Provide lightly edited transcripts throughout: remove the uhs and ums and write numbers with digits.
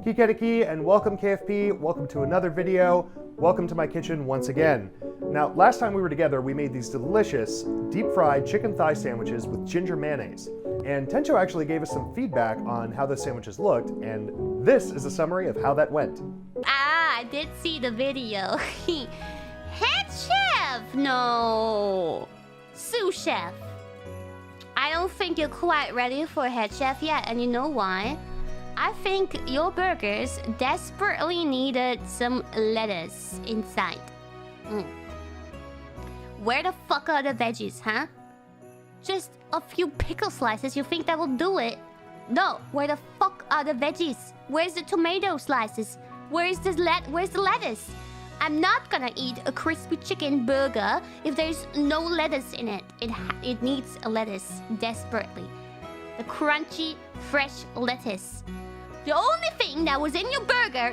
Kikeriki and welcome KFP, welcome to another video, welcome to my kitchen once again. Now, last time we were together, we made these delicious deep-fried chicken thigh sandwiches with ginger mayonnaise. And Tenchou actually gave us some feedback on how those sandwiches looked, and this is a summary of how that went. I did see the video. Head chef, no. Sous chef. I don't think you're quite ready for head chef yet, and you know why? I think your burgers desperately needed some lettuce inside. Where the fuck are the veggies, huh? Just a few pickle slices, you think that will do it? No, where the fuck are the veggies? Where's the tomato slices? Where's the lettuce? I'm not gonna eat a crispy chicken burger if there's no lettuce in it. It needs a lettuce desperately. The crunchy, fresh lettuce. The only thing that was in your burger,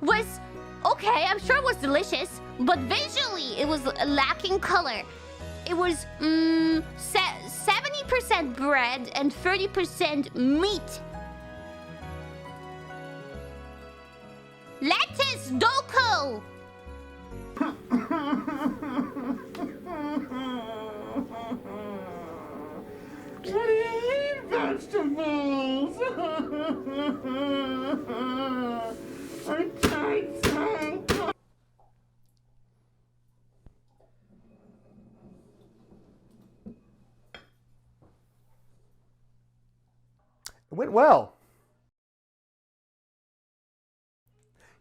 was okay. I'm sure it was delicious, but visually it was lacking color. It was 70% bread and 30% meat. Lettuce, Doko! I hate vegetables. I can't think. It went well.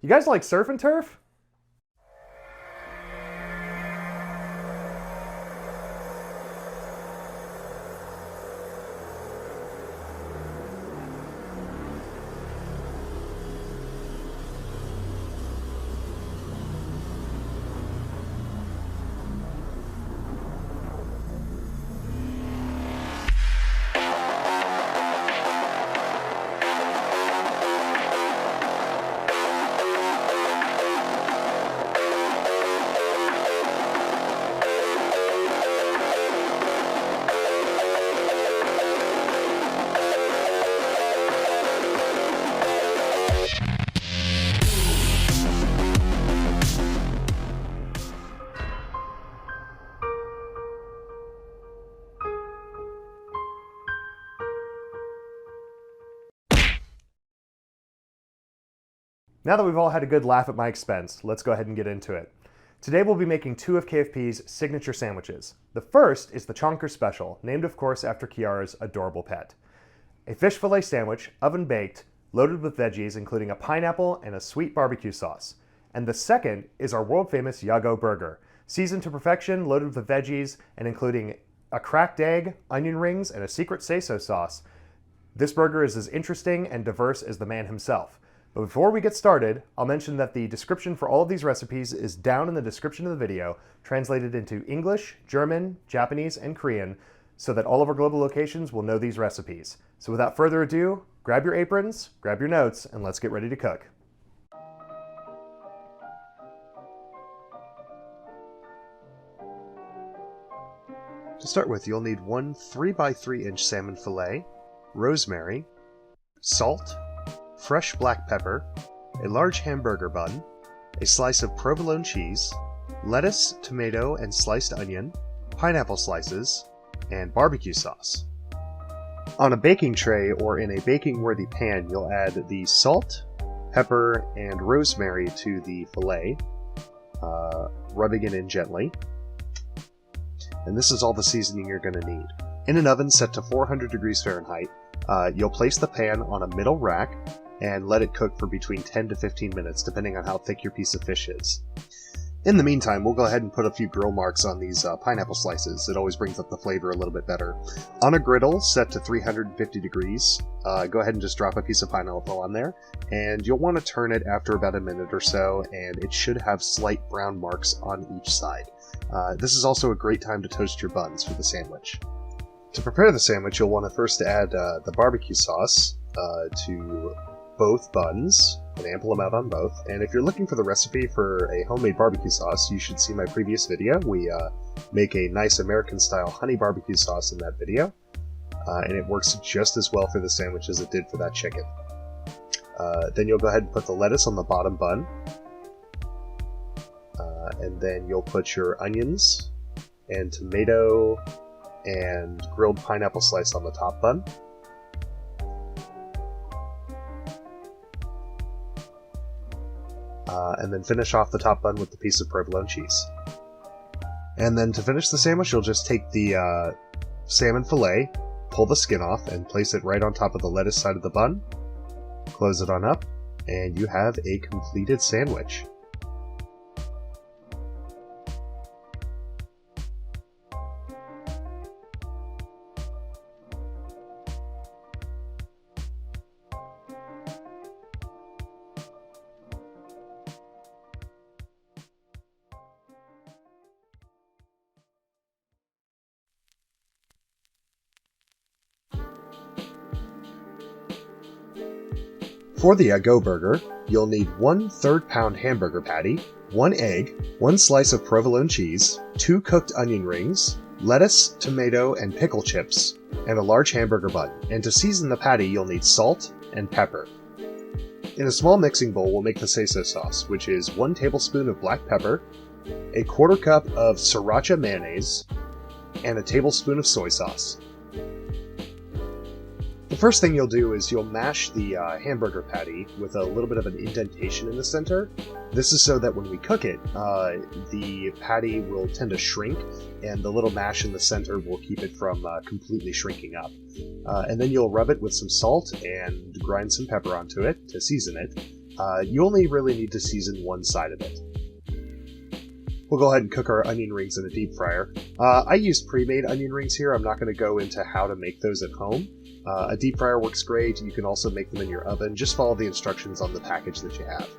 You guys like surf and turf? Now that we've all had a good laugh at my expense, let's go ahead and get into it. Today we'll be making two of KFP's signature sandwiches. The first is the Chonker Special, named of course after KIARA's adorable pet. A fish fillet sandwich, oven baked, loaded with veggies including a pineapple and a sweet barbecue sauce. And the second is our world famous Yagoo Burger, seasoned to perfection, loaded with veggies and including a cracked egg, onion rings, and a secret say-so sauce. This burger is as interesting and diverse as the man himself. But before we get started, I'll mention that the description for all of these recipes is down in the description of the video, translated into English, German, Japanese, and Korean, so that all of our global locations will know these recipes. So without further ado, grab your aprons, grab your notes, and let's get ready to cook. To start with, you'll need one 3x3 inch salmon fillet, rosemary, salt, fresh black pepper, a large hamburger bun, a slice of provolone cheese, lettuce, tomato, and sliced onion, pineapple slices, and barbecue sauce. On a baking tray or in a baking-worthy pan, you'll add the salt, pepper, and rosemary to the fillet, rubbing it in gently. And this is all the seasoning you're going to need. In an oven set to 400 degrees Fahrenheit, you'll place the pan on a middle rack and let it cook for between 10 to 15 minutes, depending on how thick your piece of fish is. In the meantime, we'll go ahead and put a few grill marks on these pineapple slices. It always brings up the flavor a little bit better. On a griddle set to 350 degrees, go ahead and just drop a piece of pineapple on there, and you'll want to turn it after about a minute or so, and it should have slight brown marks on each side. This is also a great time to toast your buns for the sandwich. To prepare the sandwich, you'll want to first add the barbecue sauce to both buns, an ample amount on both. And if you're looking for the recipe for a homemade barbecue sauce, you should see my previous video. We make a nice American-style honey barbecue sauce in that video. and it works just as well for the sandwich as it did for that chicken. Then you'll go ahead and put the lettuce on the bottom bun, and then you'll put your onions and tomato and grilled pineapple slice on the top bun. And then finish off the top bun with the piece of provolone cheese. And then to finish the sandwich, you'll just take the salmon fillet, pull the skin off, and place it right on top of the lettuce side of the bun. Close it on up, and you have a completed sandwich. For the Yagoo Burger, you'll need 1/3 pound hamburger patty, 1 egg, 1 slice of provolone cheese, 2 cooked onion rings, lettuce, tomato, and pickle chips, and a large hamburger bun. And to season the patty, you'll need salt and pepper. In a small mixing bowl, we'll make the seiso sauce, which is 1 tablespoon of black pepper, a 1/4 cup of sriracha mayonnaise, and a tablespoon of soy sauce. The first thing you'll do is you'll mash the hamburger patty with a little bit of an indentation in the center. This is so that when we cook it, the patty will tend to shrink, and the little mash in the center will keep it from completely shrinking up. And then you'll rub it with some salt and grind some pepper onto it to season it. You only really need to season one side of it. We'll go ahead and cook our onion rings in a deep fryer. I use pre-made onion rings here. I'm not going to go into how to make those at home. A deep fryer works great. You can also make them in your oven. Just follow the instructions on the package that you have.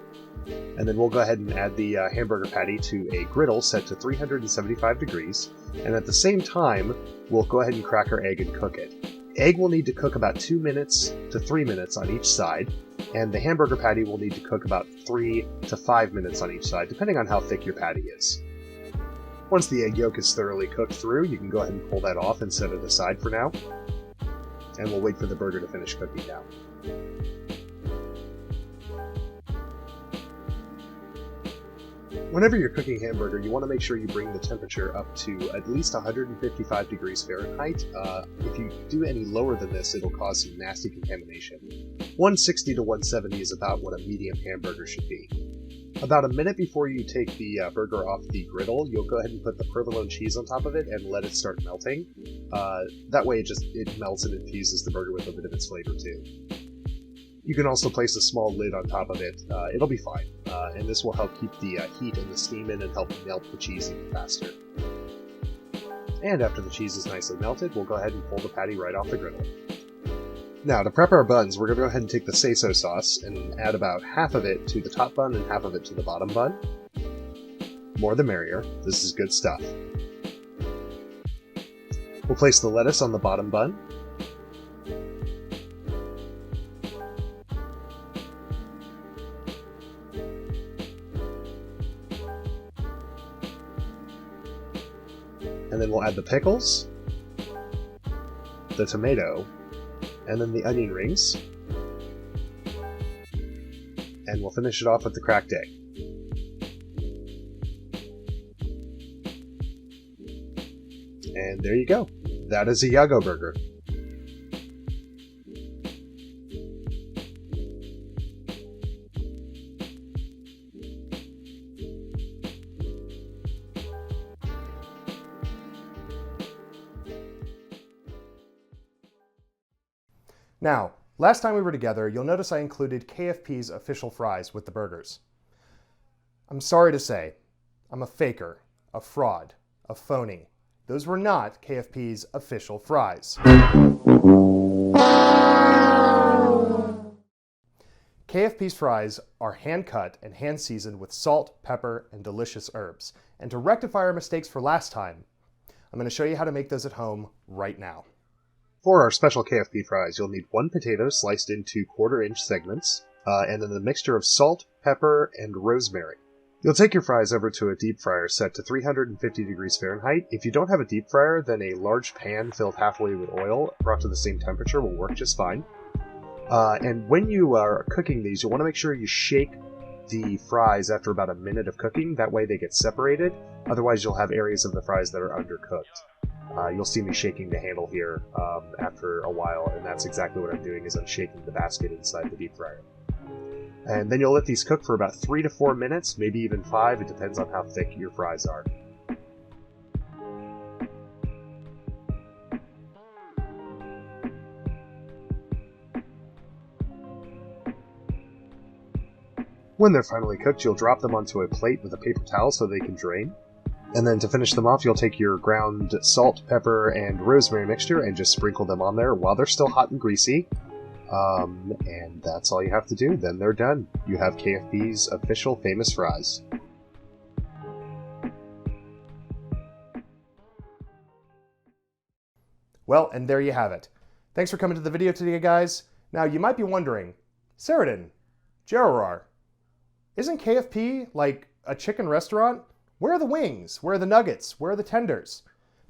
And then we'll go ahead and add the hamburger patty to a griddle set to 375 degrees. And at the same time, we'll go ahead and crack our egg and cook it. Egg will need to cook about 2 minutes to 3 minutes on each side. And the hamburger patty will need to cook about 3 to 5 minutes on each side, depending on how thick your patty is. Once the egg yolk is thoroughly cooked through, you can go ahead and pull that off and set it aside for now. And we'll wait for the burger to finish cooking now. Whenever you're cooking hamburger, you want to make sure you bring the temperature up to at least 155 degrees Fahrenheit. If you do any lower than this, it'll cause some nasty contamination. 160 to 170 is about what a medium hamburger should be. About a minute before you take the burger off the griddle, you'll go ahead and put the provolone cheese on top of it and let it start melting. That way it melts and infuses the burger with a bit of its flavor too. You can also place a small lid on top of it. It'll be fine, and this will help keep the heat and the steam in and help melt the cheese even faster. And after the cheese is nicely melted, we'll go ahead and pull the patty right off the griddle. Now, to prep our buns, we're going to go ahead and take the seiso sauce and add about half of it to the top bun and half of it to the bottom bun. More the merrier. This is good stuff. We'll place the lettuce on the bottom bun. And then we'll add the pickles, the tomato, and then the onion rings. And we'll finish it off with the cracked egg. And there you go. That is a Yagoo Burger. Now, last time we were together, you'll notice I included KFP's official fries with the burgers. I'm sorry to say, I'm a faker, a fraud, a phony. Those were not KFP's official fries. KFP's fries are hand-cut and hand-seasoned with salt, pepper, and delicious herbs. And to rectify our mistakes for last time, I'm going to show you how to make those at home right now. For our special KFP fries, you'll need 1 potato sliced into 1/4-inch segments, and then a mixture of salt, pepper, and rosemary. You'll take your fries over to a deep fryer set to 350 degrees Fahrenheit. If you don't have a deep fryer, then a large pan filled halfway with oil brought to the same temperature will work just fine. And when you are cooking these, you'll want to make sure you shake the fries after about a minute of cooking. That way they get separated. Otherwise, you'll have areas of the fries that are undercooked. You'll see me shaking the handle here after a while, and that's exactly what I'm doing, is I'm shaking the basket inside the deep fryer. And then you'll let these cook for about 3 to 4 minutes, maybe even 5. It depends on how thick your fries are. When they're finally cooked, you'll drop them onto a plate with a paper towel so they can drain. And then to finish them off, you'll take your ground salt, pepper, and rosemary mixture and just sprinkle them on there while they're still hot and greasy. And that's all you have to do. Then they're done. You have KFP's official famous fries. Well, and there you have it. Thanks for coming to the video today, guys. Now, you might be wondering, Sheridan, Gerard, isn't KFP like a chicken restaurant? Where are the wings? Where are the nuggets? Where are the tenders?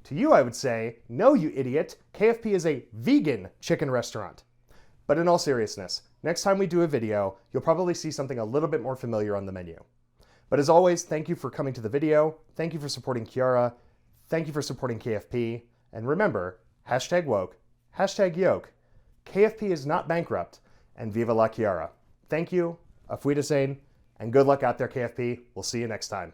To you, I would say, no, you idiot. KFP is a vegan chicken restaurant. But in all seriousness, next time we do a video, you'll probably see something a little bit more familiar on the menu. But as always, thank you for coming to the video. Thank you for supporting KIARA. Thank you for supporting KFP. And remember, #woke, #yoke. KFP is not bankrupt, and viva la KIARA. Thank you, auf Wiedersehen, and good luck out there, KFP. We'll see you next time.